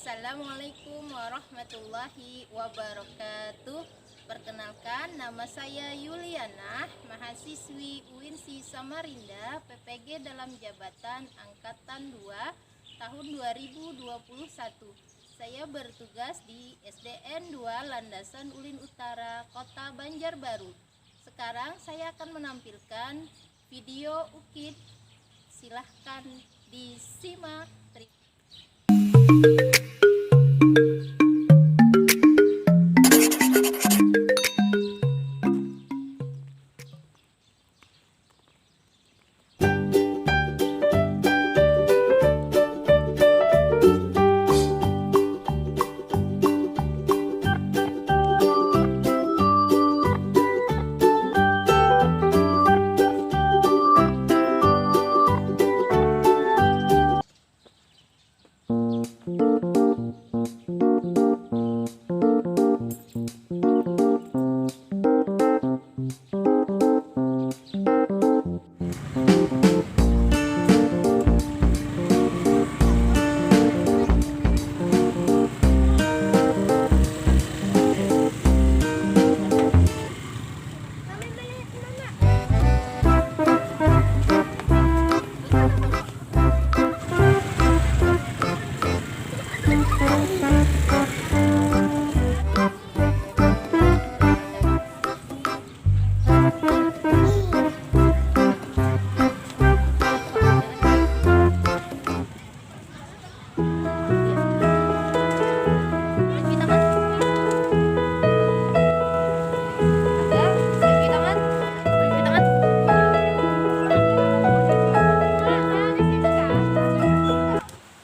Assalamualaikum warahmatullahi wabarakatuh. Perkenalkan, nama saya Yuliana, mahasiswi UINSI Samarinda, PPG dalam jabatan Angkatan 2 tahun 2021. Saya bertugas di SDN 2 Landasan Ulin Utara, Kota Banjarbaru. Sekarang saya akan menampilkan video UKID. Silahkan disimak.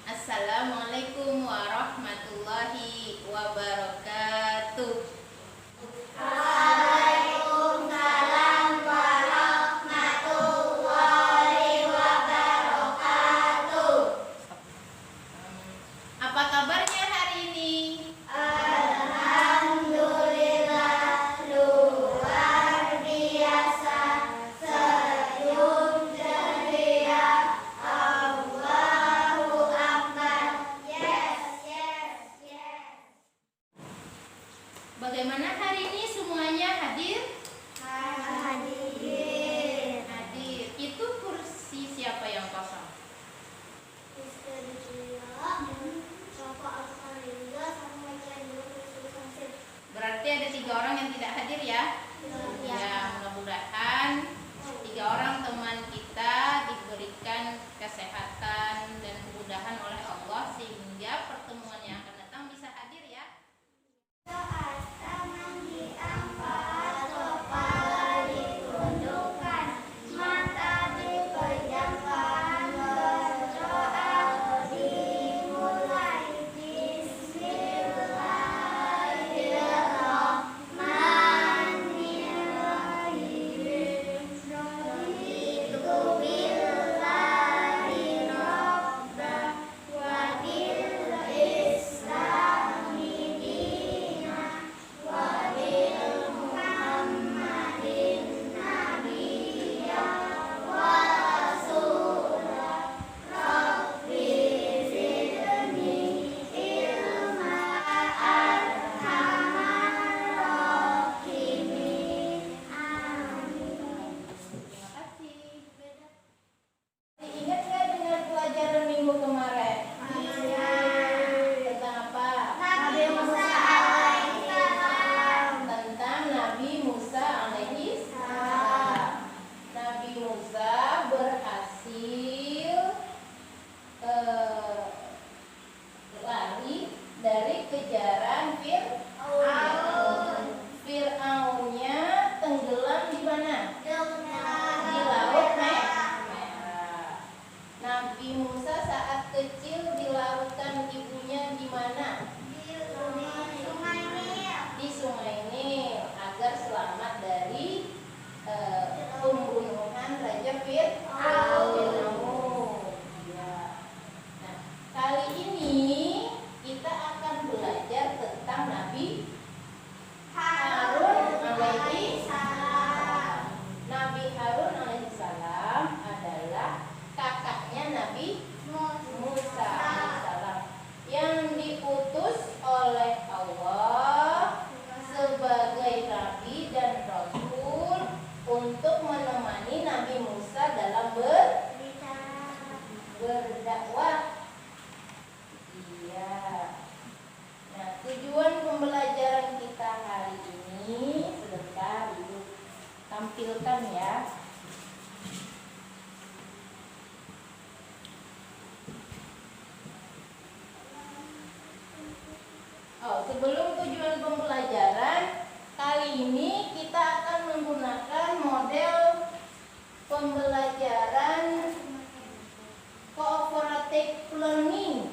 Assalamualaikum warahmatullahi wabarakatuh. Waalaikumsalam warahmatullahi wabarakatuh. Apa kabarnya hari ini? Alhamdulillah, luar biasa. Senyum ceria, Allahu Akbar. Yes, yes, yes. Bagaimana hari ini, semuanya hadir? Hadir. Hadir. Itu kursi siapa yang kosong? Berarti ada 3 orang yang tidak hadir ya? Ya, mudah-mudahan 3 orang teman kita diberikan kesehatan dan kemudahan oleh Allah sehingga pertemuan yang akan datang bisa hadir ya. Doa taman tampilkan ya. Sebelum tujuan pembelajaran, kali ini kita akan menggunakan model pembelajaran cooperative learning.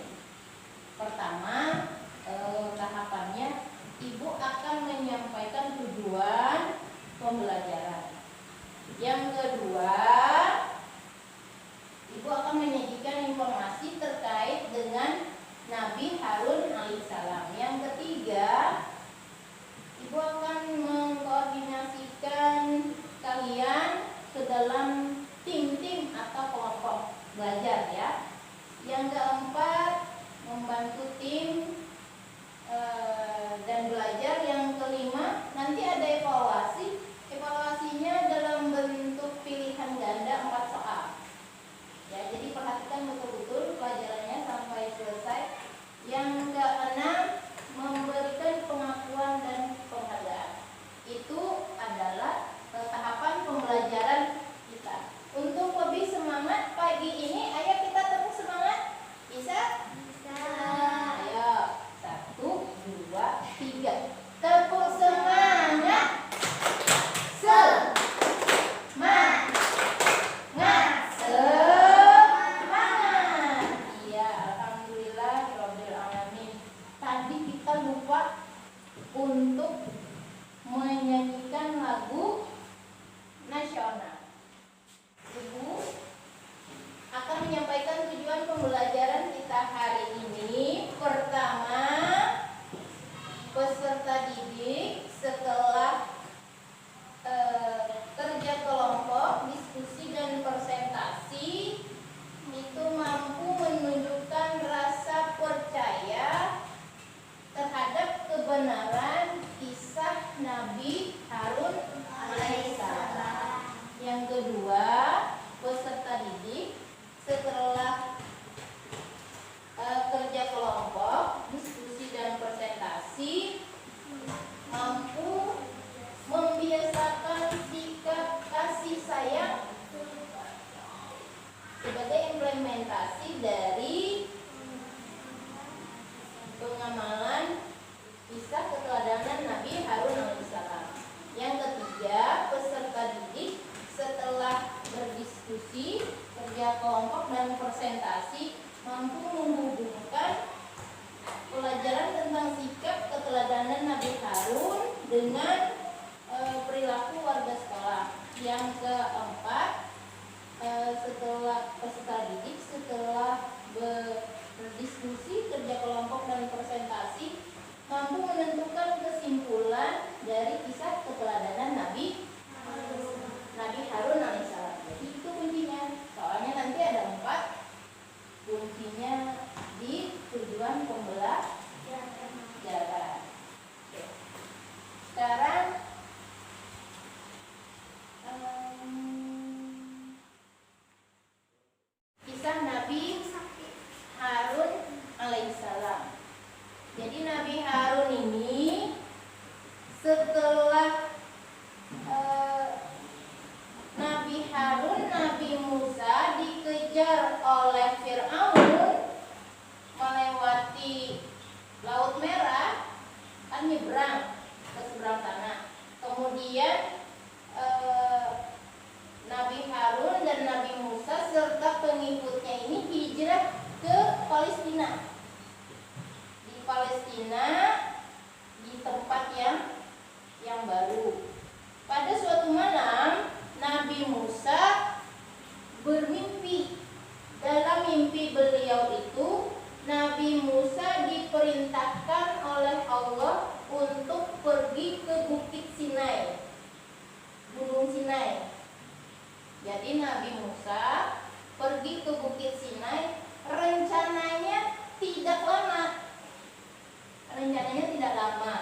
Pertama, tahapannya Ibu akan menyampaikan tujuan pembelajaran. Yang kedua, Ibu akan menyajikan informasi terkait dengan Nabi Harun alaihissalam. Yang ketiga, Ibu akan mengkoordinasikan kalian ke dalam tim-tim atau kelompok belajar ya. Yang keempat, membantu tim dan belajar. Yang kelima, nanti ada evaluasi. Evaluasinya dalam bentuk pilihan ganda 4 soal. Ya, jadi perhatikan betul-betul pelajarannya sampai selesai. Yang keenam, memberikan pengakuan dan penghargaan. Itu adalah tahapan pembelajaran kita. Untuk lebih semangat pagi ini, ayo kita tepuk semangat. Bisa? Bisa. Ayo, 1, 2, 3. Tepuk semangat. Semangat. Lupa untuk menyanyikan lagu nasional. Ibu akan menyampaikan tujuan pembelajaran kita hari ini. Pertama, peserta didik setelah kerja kelompok, diskusi dan presentasi itu mampu menunjukkan rasa percaya terhadap kebenaran kisah Nabi Harun alaihissalam. Yang kedua, peserta didik setelah kerja kelompok, diskusi dan presentasi mampu membiasakan sikap kasih sayang sebagai implementasi dari pengamalan kisah keteladanan Nabi Harun alaihissalam. Yang ketiga, peserta didik setelah berdiskusi, kerja kelompok dan presentasi mampu menghubungkan pelajaran tentang sikap keteladanan Nabi Harun dengan perilaku warga sekolah. Yang keempat, setelah peserta didik setelah berdiskusi, kerja kelompok dan presentasi mampu menentukan kesimpulan dari kisah keteladanan Nabi Harun alaihissalam. Jadi itu kuncinya. Soalnya nanti ada 4 kuncinya di tujuan pembelajaran. Sekarang kisah Nabi Harun alaihissalam. Jadi Nabi Harun ini setelah Nabi Harun, Nabi Musa dikejar oleh Fir'aun melewati Laut Merah, kan nyebrang ke seberang sana. Kemudian Nabi Harun dan Nabi Musa serta pengikutnya ini hijrah ke Palestina. Di Palestina, di tempat yang baru. Pada suatu malam, Nabi Musa bermimpi. Dalam mimpi beliau itu, Nabi Musa diperintahkan oleh Allah untuk pergi ke Bukit Sinai, Gunung Sinai. Jadi Nabi Musa pergi ke Bukit Sinai, rencananya tidak lama,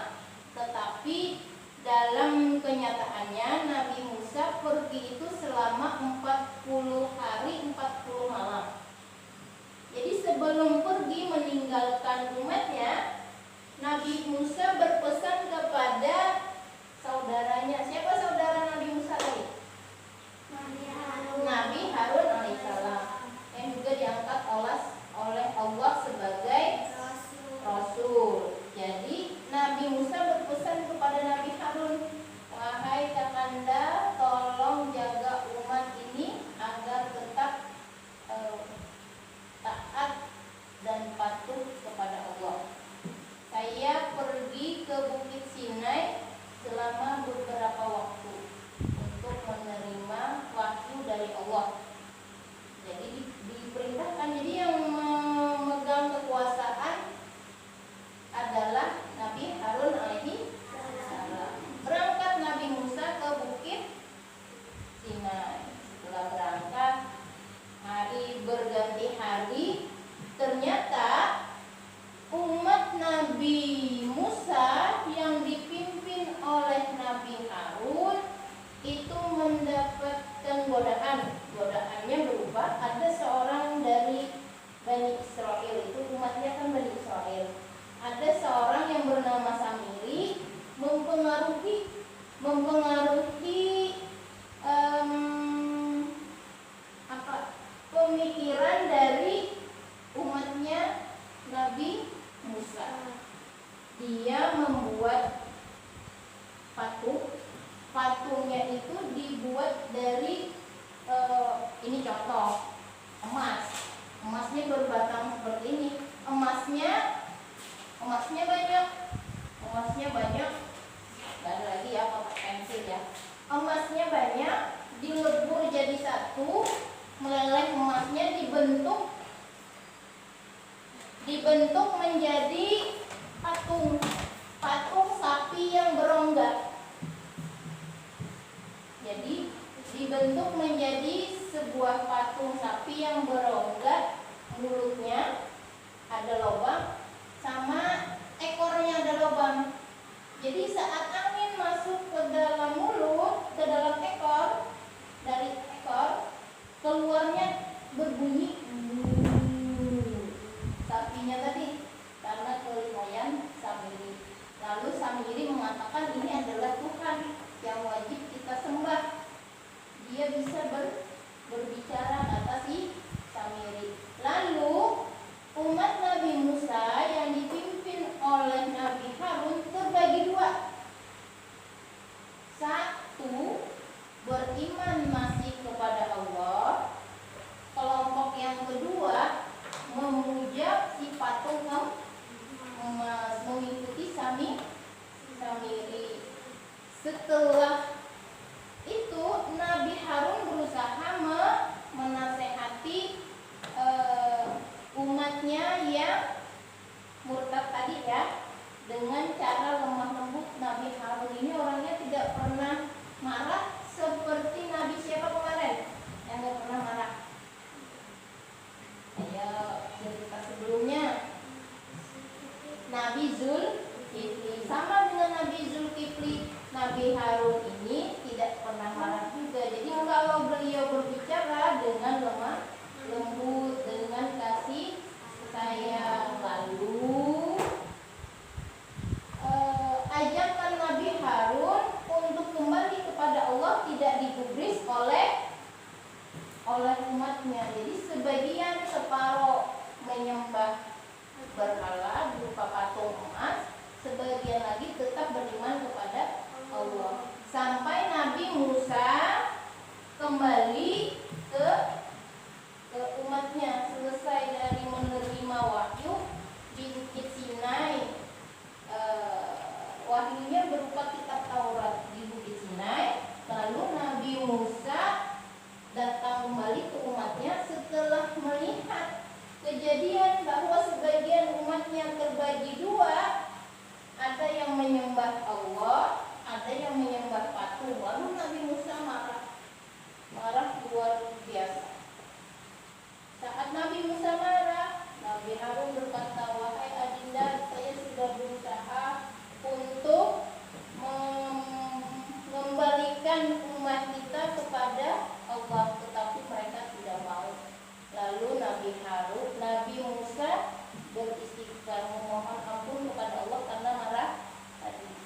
tetapi dalam kenyataannya Nabi Musa pergi itu selama 40 hari 40 malam. Jadi sebelum pergi meninggalkan umatnya, Nabi Musa berpesan kepada saudaranya. Siapa saudara Nabi Musa tadi? mempengaruhi pemikiran dari umatnya Nabi Musa. Dia membuat patungnya itu dibuat dari ini contoh emasnya berbatang seperti ini. emasnya banyak, nggak ada lagi ya pakai pensil ya. Emasnya banyak, dilebur jadi satu, meleleh emasnya dibentuk menjadi patung sapi yang berongga. Jadi dibentuk menjadi sebuah patung sapi yang berongga, mulutnya ada lubang sama ekornya ada lubang. Jadi saat angin masuk ke dalam mulut, ke dalam ekor, dari ekor keluarnya berbunyi sapinya tadi karena kelihaian Samiri. Lalu Samiri mengatakan ini adalah Tuhan yang wajib kita sembah. Dia bisa berbicara, kata si Samiri. Lalu umat Nabi Musa yang dipimpin oleh Nabi Harun terbagi dua. Satu, beriman masih kepada Allah. Kelompok yang kedua memuja si patung emas, mengikuti Samiri. Setelah itu Nabi Harun berusaha menasehati umatnya yang murtad tadi ya, dengan cara lemah lembut. Nabi Harun ini orangnya tidak pernah marah seperti Nabi siapa kemarin yang tidak pernah marah. Ayo cerita sebelumnya, Nabi Zulkifli. Sama dengan Nabi Zulkifli, Nabi Harun ini tidak pernah marah juga. Jadi kalau beliau berbicara dengan lemah lembut, dengan kasih sayang. Lalu ajakan Nabi Harun untuk kembali kepada Allah tidak digubris oleh umatnya. Jadi sebagian separuh menyembah berhala berupa patung emas, sebagian lagi tetap beriman kepada Allah. Sampai Nabi Musa kembali ke umatnya, selesai dari menerima wahyu di Bukit Sinai. Wahyunya berupa kitab Taurat di Bukit Sinai. Lalu Nabi Musa datang kembali ke umatnya setelah melihat kejadian bahwa sebagian umatnya terbagi dua, ada yang menyembah Allah, ada yang menyembah patung. Lalu Nabi Musa marah luar biasa. Saat Nabi Musa marah, Nabi Harun berkata, wahai adinda, saya sudah berusaha untuk mengembalikan umat kita kepada Allah, tetapi mereka tidak mau. Lalu Nabi Musa beristighfar, memohon ampun kepada Allah karena marah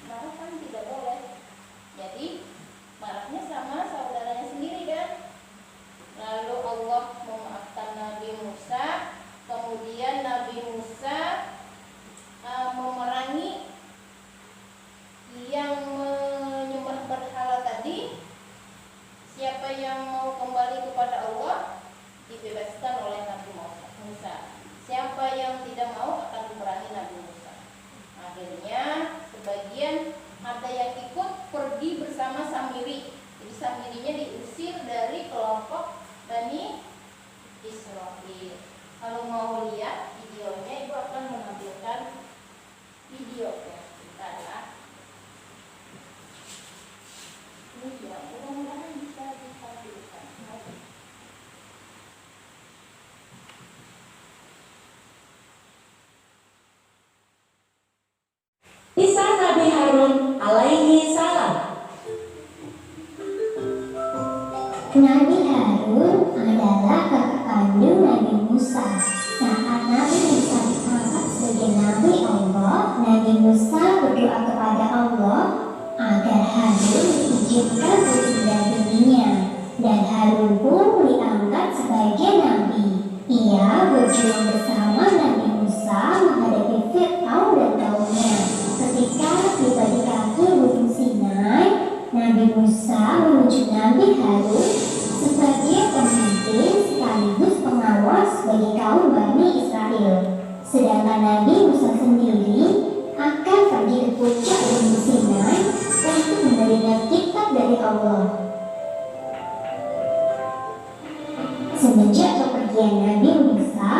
kan tidak boleh. Jadi marahnya sama saudaranya sendiri kan. Lalu Allah memaafkan Nabi Musa. Kemudian Nabi Musa memerangi yang menyembah berhala tadi. Siapa yang mau kembali kepada Allah dibebaskan oleh Nabi Musa. Siapa yang tidak mau akan diperangi Nabi Musa. Akhirnya sebagian ada yang ikut pergi bersama Samiri. Jadi Samirinya diusir dari kelompok Bani Israil. Kalau mau lihat videonya, Ibu akan menampilkan video ya. Bentar ya. Ini ya, mudah-mudahan bisa ditampilkan. Kisah Nabi Harun alaihi salam. Nabi Harun adalah kakak kandung Nabi Musa. Saat Nabi Musa ditangkap sebagai Nabi Allah, Nabi Musa berdoa kepada Allah agar Harun diizinkan untuk mendampinginya, dan Harun pun diangkat sebagai nabi. Ia berjuang bersama Nabi Musa menghadapi Fir'aun dan kaumnya. Ketika tiba di kaki Gunung Sinai, Nabi Musa menunjuk Nabi Harun sebagai pemimpin sekaligus pengawas bagi kaum Bani Israel. Sedangkan Nabi Musa sendiri akan pergi ke puncak Gunung Sinai untuk menerima kitab dari Allah. Semenjak kepergian Nabi Musa,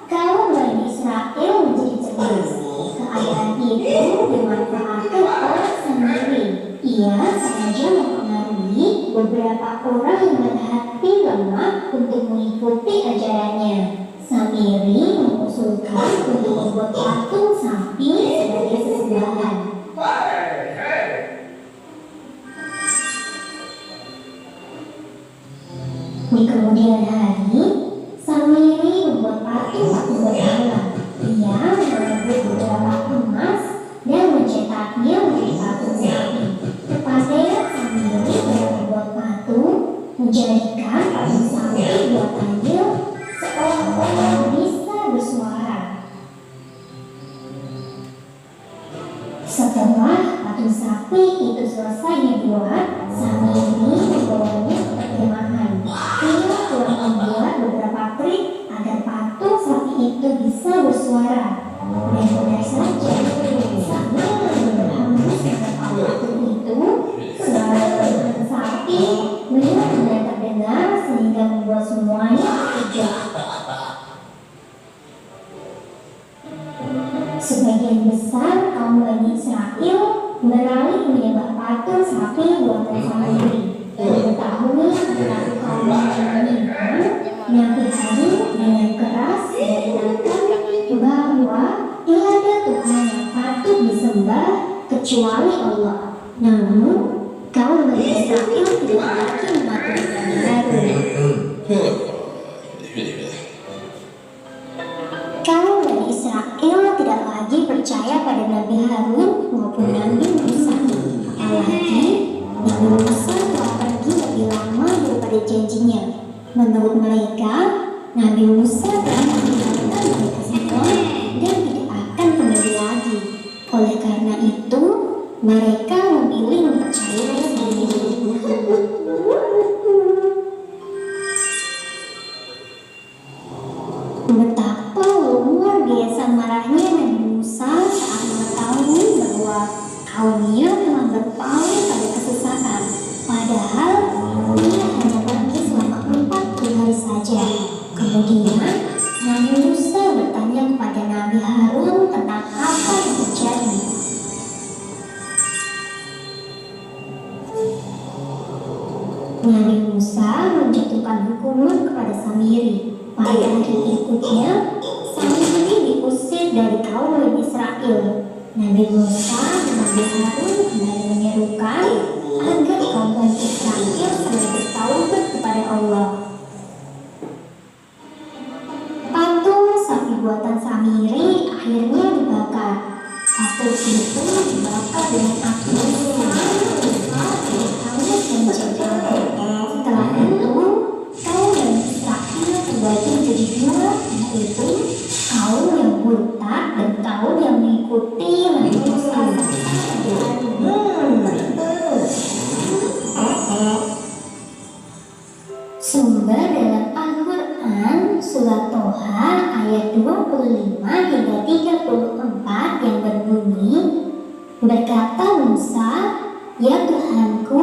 kaum Bani Israel menjadi cerdas. Keadaan itu dimanfaatkan oleh Samiri. Ia sengaja mempengaruhi beberapa orang yang berhati lemah untuk mengikuti ajarannya. Samiri mengusulkan untuk membuat patung sapi sebagai sesembahan. Di kemudian hari, Samiri membuat patung berhala. Ia merebut beberapa emas dan mencetaknya menjadi patung sapi. Kepada Samiri yang membuat patung, menjadikan patung sapi buatannya seolah-olah bisa bersuara. Setelah patung sapi itu selesai dibuat, Samiri membawanya ke perkemahan. Ia telah membuat beberapa trik agar patung sapi itu bisa bersuara. Dan benar saja, sambil berhembus ke patung itu, suara patung sapi benar-benar terdengar sehingga membuat semuanya terkejut. Sebagian besar kaum Bani Israel beralih menyembah patung sapi buatan Samiri. Mengetahui perilaku kaum Bani Nabi Harun dengan keras mengatakan bahwa tiada Tuhan yang patut disembah kecuali Allah. Namun kaum Bani Israel tidak lagi mematuhi Nabi Harun. Kaum Bani Israel tidak lagi percaya pada Nabi Harun maupun Nabi Musa. Apalagi Nabi Musa telah pergi lebih lama daripada janjinya. Menurut mereka, Nabi Musa telah meninggalkan mereka semua dan tidak akan kembali lagi. Oleh karena itu, mereka memilih mempercayai sendiri. Betapa luar biasa marahnya Nabi Musa saat mengetahui bahwa kaumnya telah berpaling pada kesesatan. Padahal ia hanya pergi selama 40 hari saja. Kemudian Nabi Musa bertanya kepada Nabi Harun tentang apa yang terjadi. Nabi Musa menjatuhkan hukuman kepada Samiri. Pada hari berikutnya, Samiri diusir dari kaum Bani Israel. Nabi Musa dan Nabi Harun kembali menyerukan agar kaum Bani Israel segera bertaubat kepada Allah. Patung sapi buatan Samiri akhirnya dibakar. Patung itu dibakar dengan api besar dan hangus mencekam. Setelah itu, kaum Bani Israel terbagi menjadi dua, yaitu kaum yang murtad dan kaum yang mengikuti Nabi Musa. Sumber dalam Al-Quran Surat Toha ayat 25 hingga 34 yang berbunyi, berkata Musa, "Ya Tuhanku,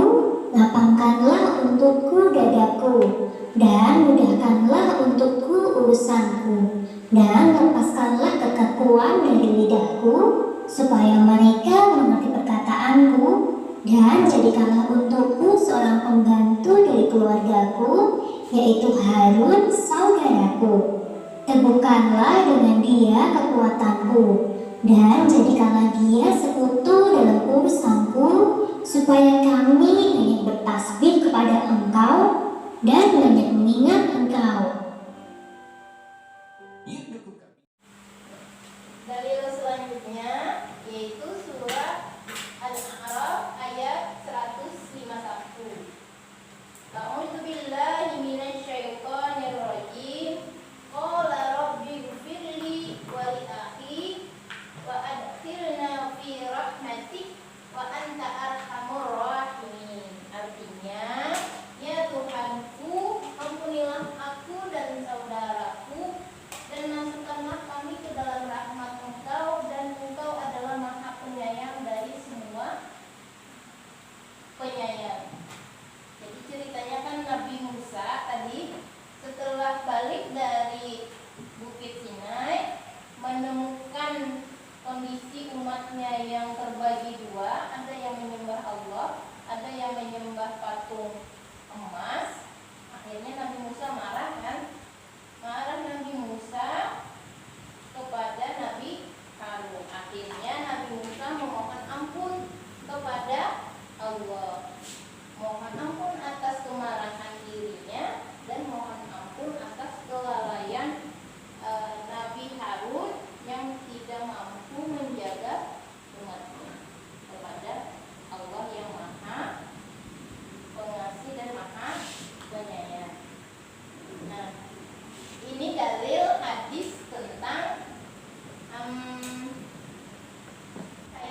lapangkanlah untukku dadaku, dan mudahkanlah untukku urusanku, dan lepaskanlah kekakuan dari lidahku, supaya mereka mengerti perkataanku, dan jadikanlah untukku seorang pembantu dari keluargaku, yaitu Harun saudaraku. Teguhkanlah dengan dia kekuatanku, dan jadikanlah dia sekutu dalam urusanku, supaya kami banyak bertasbih kepada Engkau dan banyak mengingat Engkau." Dalil selanjutnya yaitu surat Al-A'raf ayat 100.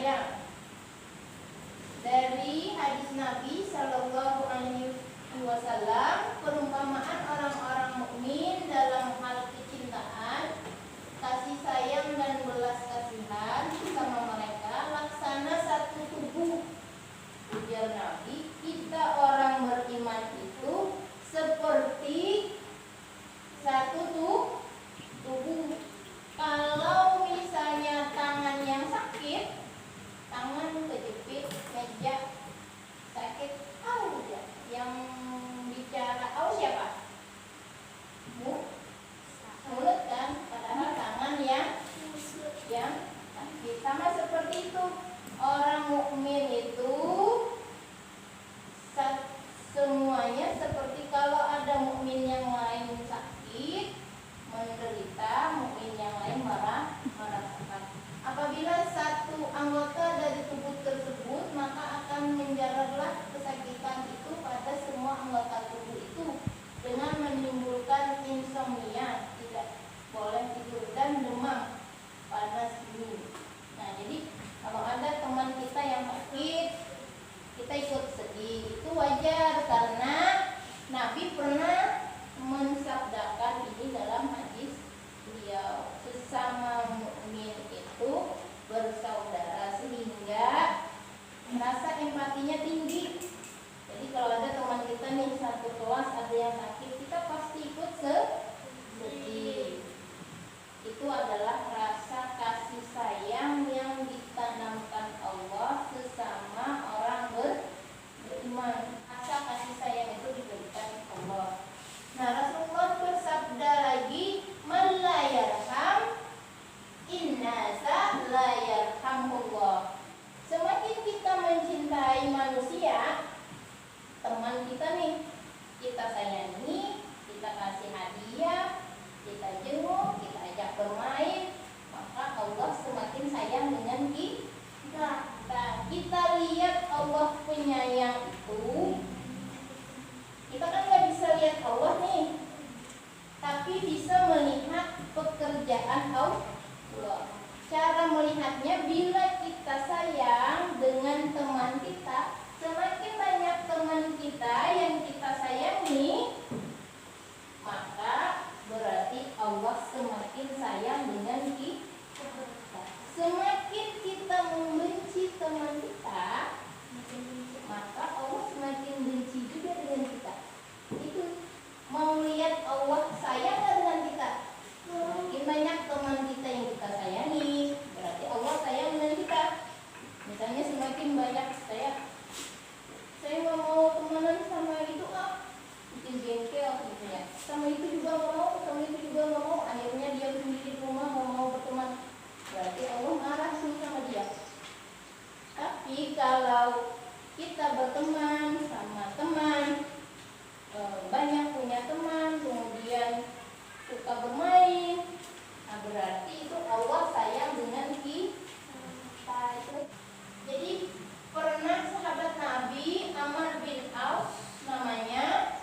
sayang. Dari hadis Nabi Shallallahu Alaihi Wasallam, perumpamaan orang-orang mukmin dalam hal kecintaan, kasih sayang dan belas kasihan sama mereka laksana satu tubuh. Ujar Nabi, kita orang beriman itu seperti satu tubuh. Kalau misalnya tangan yang sakit, tangan kejepit meja sakit, ya. Yang bicara siapa? Mulut kan, padahal tangan yang sakit. Sama seperti itu, orang mukmin itu semuanya seperti kalau ada mukmin yang lain sakit, menderita, mukmin yang lain merasakan. Apabila satu anggota dari tubuh tersebut, maka akan menjalarlah kesakitan itu pada semua anggota tubuh itu dengan menimbulkan insomnia, tidak boleh tidur, dan demam, panas, dingin. Nah, jadi kalau ada teman kita yang sakit, kita ikut sedih, itu wajar karena Nabi pernah mensabdakan ini dalam hadis beliau, sesama mukmin itu bersaudara, sehingga rasa empatinya tinggi. Jadi kalau ada teman kita nih satu kelas ada yang sakit, kita pasti ikut sedih. Itu adalah rasa kasih sayang yang ditanamkan Allah sesama orang beriman. Rasa kasih sayang itu diberikan Allah. Nah, Rasulullah bersabda lagi, "Man la yarham innasa la yarhamullah." Semakin kita mencintai manusia, teman kita nih, kita sayangi, kita kasih hadiah, kita jenguk, kita ajak bermain, maka Allah semakin sayang dengan kita. Nah, kita lihat Allah penyayang itu, kita kan nggak bisa lihat Allah nih, tapi bisa melihat pekerjaan Allah. Cara melihatnya, bila kita sayang dengan teman kita, semakin banyak teman kita yang kita sayangi, maka berarti Allah semakin sayang dengan kita. Semakin kita membenci teman kita, maka Allah semakin benci juga dengan kita. Itu mau lihat Allah sayang dengan kita. Semakin banyak teman kita yang kita sayangi, berarti Allah sayang dengan kita. Misalnya semakin banyak saya nggak mau temenan sama itu, bikin jengkel gitu ya. Sama itu juga nggak mau, sama itu juga nggak mau. Akhirnya dia sendiri di rumah nggak mau berteman. Berarti Allah marah sama dia. Tapi kalau kita berteman sama teman, banyak punya teman, kemudian suka bermain, nah berarti itu Allah sayang dengan kita. Jadi pernah sahabat Nabi Amr bin Auf namanya,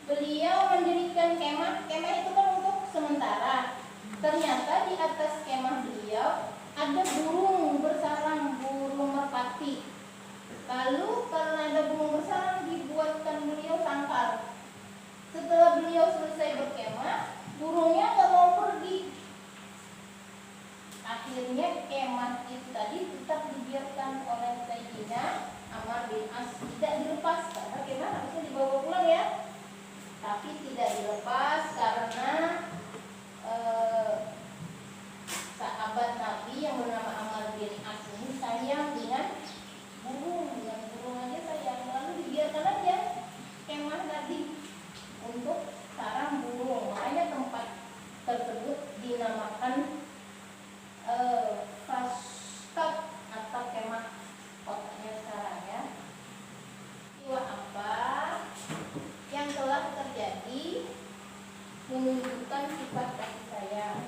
beliau mendirikan kemah. Kemah itu kan untuk sementara. Ternyata di atas kemah beliau ada burung bersarang, burung merpati. Lalu karena ada burung bersarang, dibuatkan beliau sangkar. Setelah beliau selesai berkemah, burungnya nggak mau pergi. Akhirnya kemah itu tadi tetap dibiarkan oleh Sayyidina Amr bin As, tidak dilepas karena kemah harusnya dibawa pulang ya. Tapi tidak dilepas karena sahabat Nabi yang bernama Amr bin As ini sayang dengan burung aja sayang, lalu dibiarkan aja kemah tadi untuk sarang burung. Makanya tempat tersebut dinamakan Fastad atau kemah kotanya sekarang ya. Peristiwa apa yang telah terjadi menunjukkan sifat kasih sayang.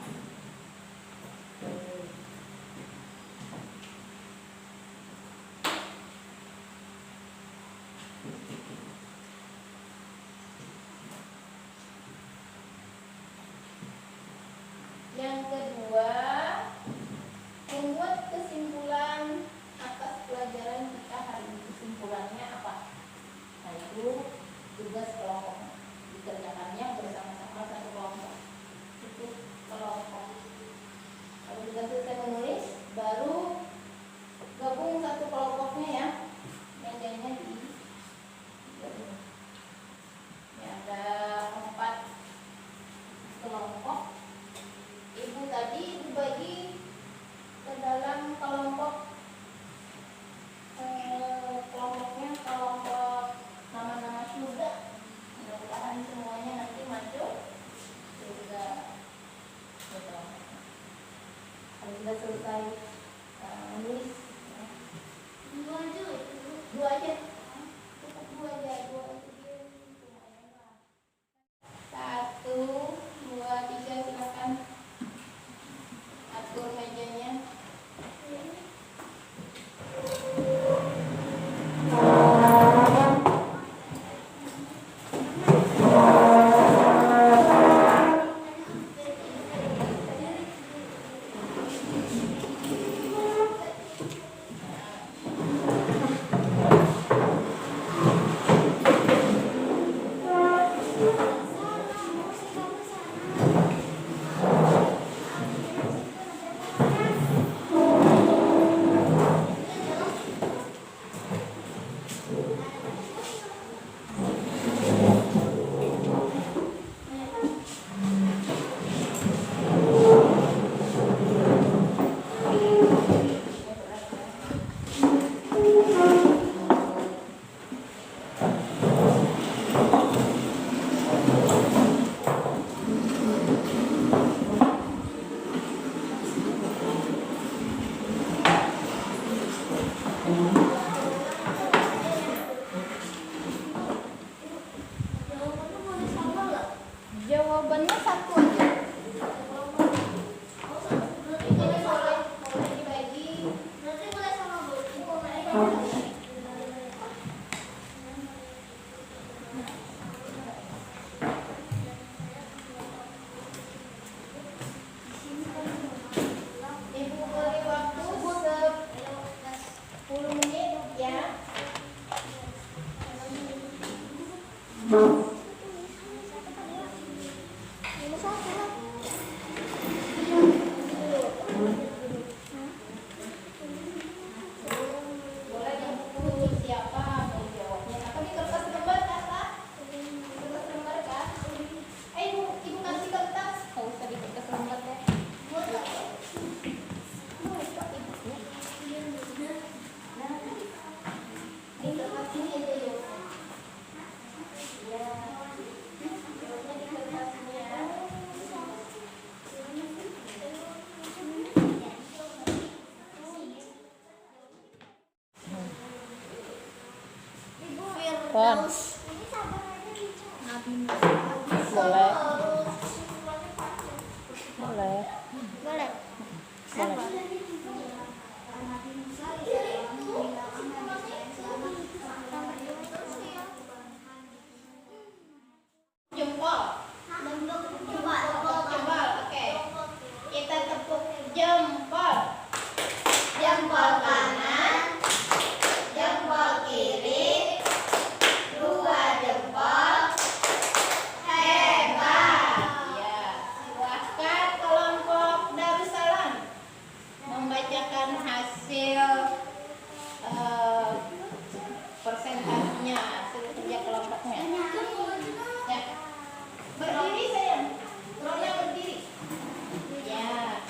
Sudah selesai menulis, baru gabung satu kelompoknya ya. Mejanya di gabung. Ya, ada 4 kelompok. Ibu tadi dibagi ke dalam kelompoknya kelompok nama-nama surga. Mudah-mudahan semuanya nanti masuk surga. Gitu. Kalau sudah selesai menulis, dua aja, cukup dua aja, lumayan lah. 1, 2, 3, silakan atur mejanya. Jawabannya satu aja. Ini boleh dibagi. Nanti boleh sama Bu. Ibu beri waktu 10 menit ya. Boleh di buku siapa mau jawabnya? Atau di kertas lembar kata? Kertas lembar kan? Ibu kasih kertas. Nggak usah di kertas lembar deh. Di kertas ini aja yuk. Ya. Jawabnya di kertasnya. Pon. Boleh. Boleh. Boleh. Jempol. Jempol. Oke. Kita tepuk jempol. Jempol kanan. Jempol kiri. 2 jempol. Hebat. Ya, silakan kelompok Darussalam membacakan hasil persentasenya, hasil kerja kelompoknya. Ya. Berdiri sayang. Rona berdiri. Ya.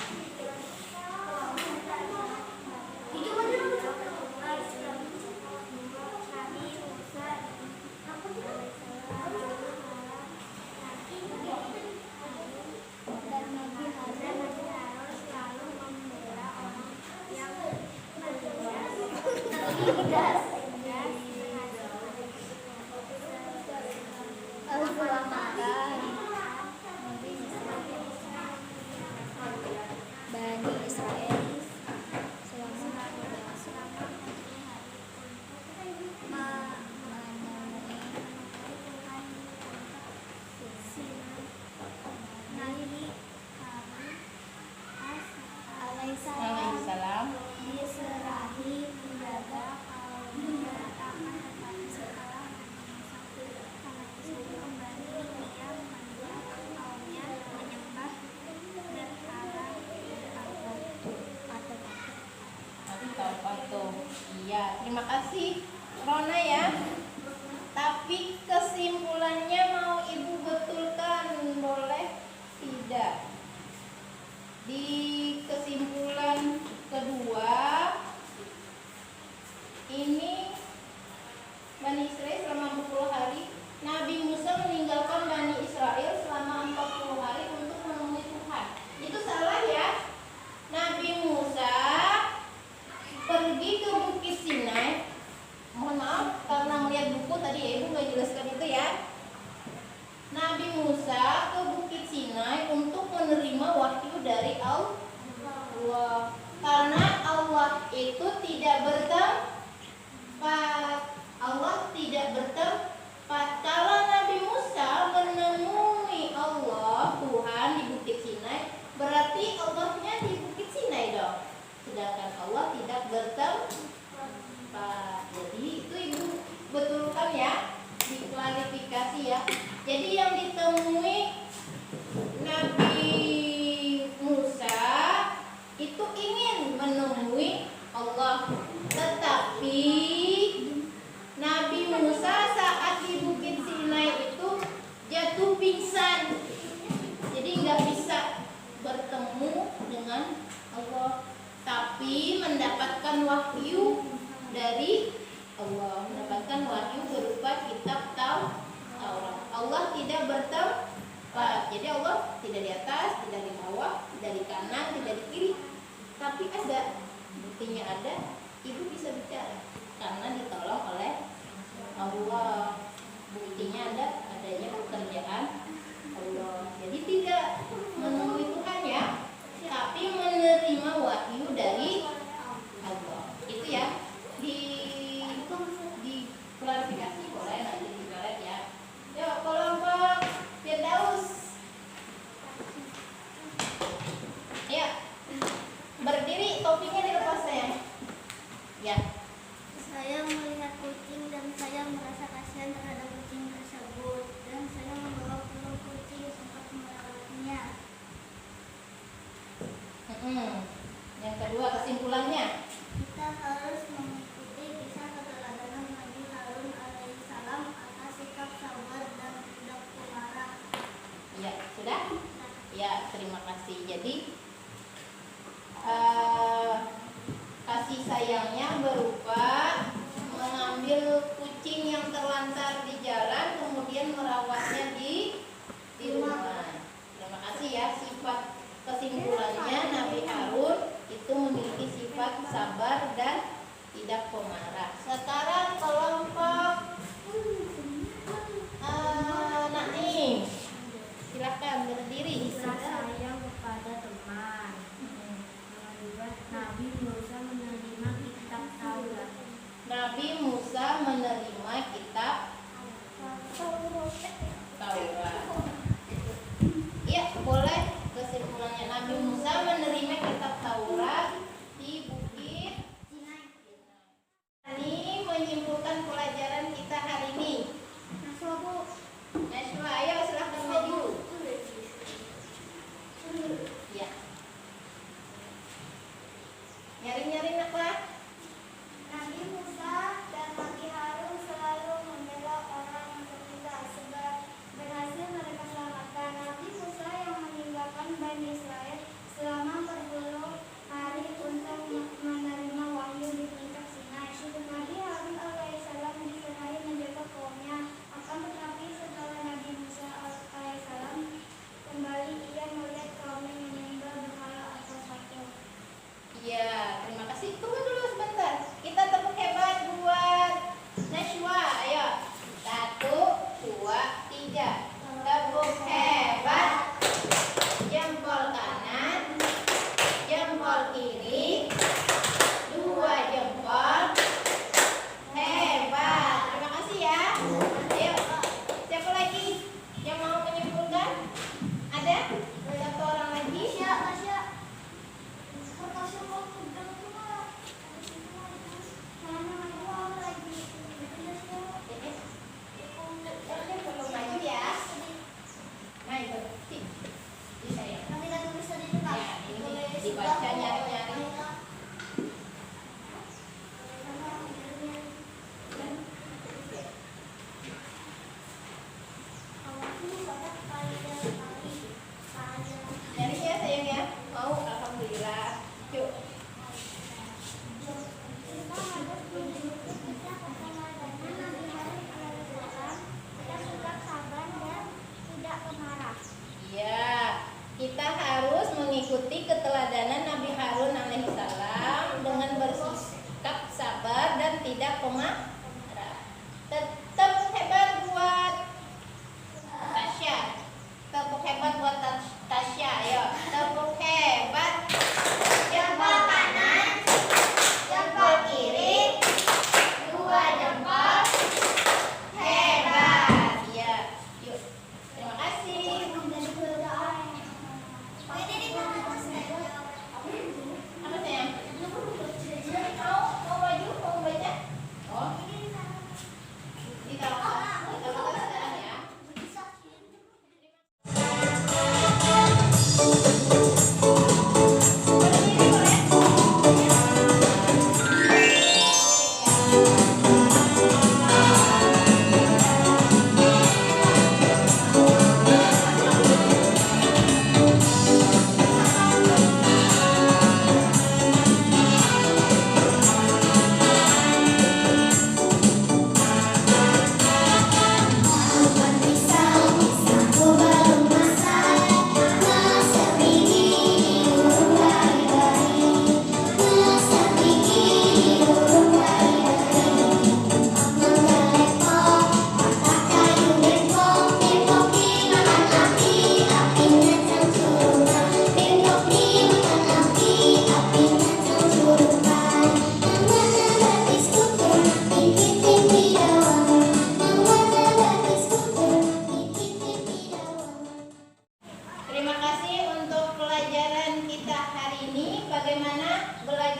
Bani Israel Waalaikumsalam. diserahi menjaga kaum berantakan tetapi setelah kembali ia membuat kaumnya menyembah berhala. Ya, terima kasih Rona ya. Tapi kesimpulannya mau Ibu betulkan, boleh tidak? Di kesimpulan kedua, ini Bani Israel selama 40 hari, Nabi Musa meninggalkan Bani Israel selama 40 hari untuk menemui Tuhan. Itu salah ya. Nabi Musa pergi ke Bukit Sinai. Mohon maaf karena melihat buku tadi ya Ibu nggak jelaskan itu ya. Nabi Musa ke Bukit Sinai untuk menerima wahyu dari Allah. Karena Allah itu tidak bertempat. Allah tidak bertempat. Kalau Nabi Musa menemui Allah Tuhan di Bukit Sinai, berarti Allahnya di Bukit Sinai dong. Sedangkan Allah tidak bertempat. Jadi itu Ibu betulkan ya, diklarifikasi ya. Jadi yang ditemui Nabi Musa itu ingin menemui Allah, tetapi Nabi Musa saat di Bukit Sinai itu jatuh pingsan, jadi nggak bisa bertemu dengan Allah, tapi mendapatkan wahyu dari Allah, mendapatkan wahyu berupa kitab Taurat. Allah tidak bertempat, jadi Allah tidak di atas, tidak di bawah, tidak di kanan, tidak di kiri, tapi ada, buktinya ada. Ibu bisa bicara karena ditolong oleh Allah, buktinya ada, adanya pekerjaan Allah. Jadi tidak menemui Tuhan ya, tapi menerima wahyu dari Allah. Itu ya, di klarifikasi boleh nanti dilihat ya. Yuk kelompok Firdaus. Ya, berdiri, topinya dilepas sayang. Ya. Saya melihat kucing dan saya merasa kasihan terhadap kucing tersebut dan saya membawa pulang kucing sempat merawatnya. Yang kedua kesimpulannya. Kita harus mengikuti kisah keteladanan Nabi Harun alaihissalam atas sikap sabar dan tidak pemarah. Ya, sudah? Ya, terima kasih. Jadi kasih sayangnya berupa mengambil kucing yang terlantar di jalan kemudian merawatnya di rumah. Terima kasih ya. Sifat kesimpulannya Nabi Harun itu memiliki sifat sabar dan tidak pemarah. Sekarang kelompok Naim, silahkan berdiri. Kisah sayang kepada teman. Nabi Musa menerima kitab Taurat. Nabi Musa menerima kitab Taurat. Iya, boleh. Kesimpulannya Nabi Musa menerima kitab Taurat di Bukit Sinai. Ini menyimpulkan pelajaran kita hari ini. Najwa, ayo silahkan maju. Ya. Nyari-nyari apa? Nabi Musa dan Nabi Harun selalu membela orang yang tertinggal sebab berhasil mereka selamatkan. Nabi Musa yang meninggalkan Bani Israel selama 40 hari untuk menerima wahyu di puncak Sinai. Nabi Harun alaihissalam diserahi menjaga kaumnya. Akan tetapi setelah Nabi Musa alaihissalam kembali, ia melihat kaumnya menyembah berhala atau patung. Ya, terima kasih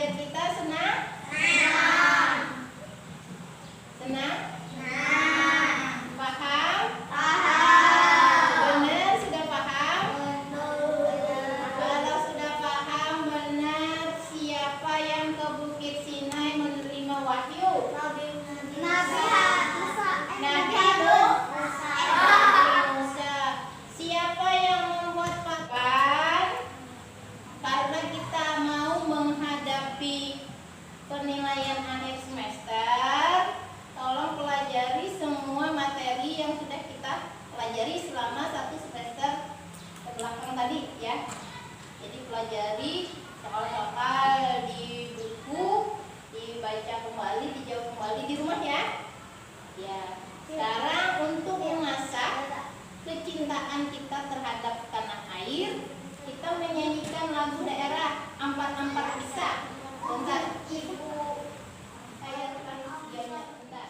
belajar kita senang? Senang? Paham? Benar, sudah paham? Kalau sudah paham benar, siapa yang ke Bukit Sinai menerima wahyu? Nabi Musa. Siapa yang membuat papan? Karena kita mau menghadapi penilaian akhir semester, tolong pelajari semua materi yang sudah kita pelajari selama 1 semester kebelakang tadi ya. Jadi pelajari soal-soal di buku, dibaca kembali, dijawab kembali di rumah ya. Ya. Sekarang untuk mengasah kecintaan kita terhadap tanah air, kita menyanyikan lagu daerah Ampat-Ampat Bisa. Bentar, Ibu saya tekan videonya bentar.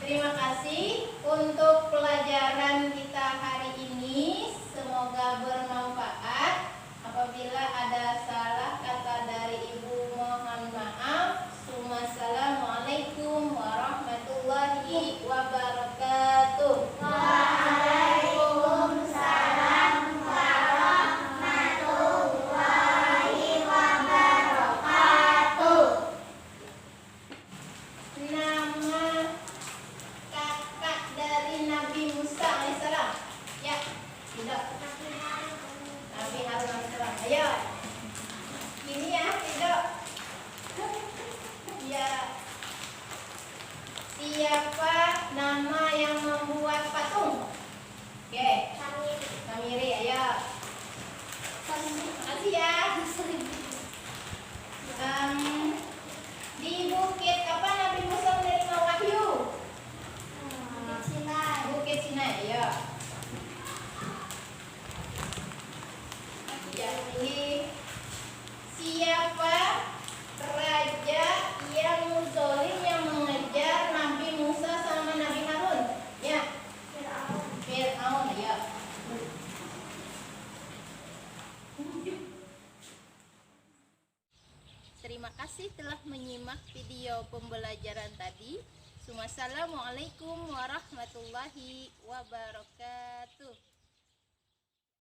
Terima kasih untuk pelajaran kita hari ini. Semoga bermanfaat. Apabila ada salah kata dari Ibu, mohon maaf. Wassalamualaikum warahmatullahi wabarakatuh. Waalaikumsalam warahmatullahi wabarakatuh. Nama kakak dari Nabi Musa alaihissalam. Ya, tidak. Nabi Harun alaihissalam. Ayo. Ini ya, tidak. Ya. Siapa nama yang membuat patung? Oke. Samiri, ayo. Makasih ya. Di bukit apa Nabi Musa menerima wahyu? Bukit Sinai, ayo. Yang ini siapa raja yang zalim yang mengejar Nabi Musa sama Nabi Harun? Ya. Fir'aun, ayo. Terima kasih telah menyimak video pembelajaran tadi. Wassalamualaikum warahmatullahi wabarakatuh.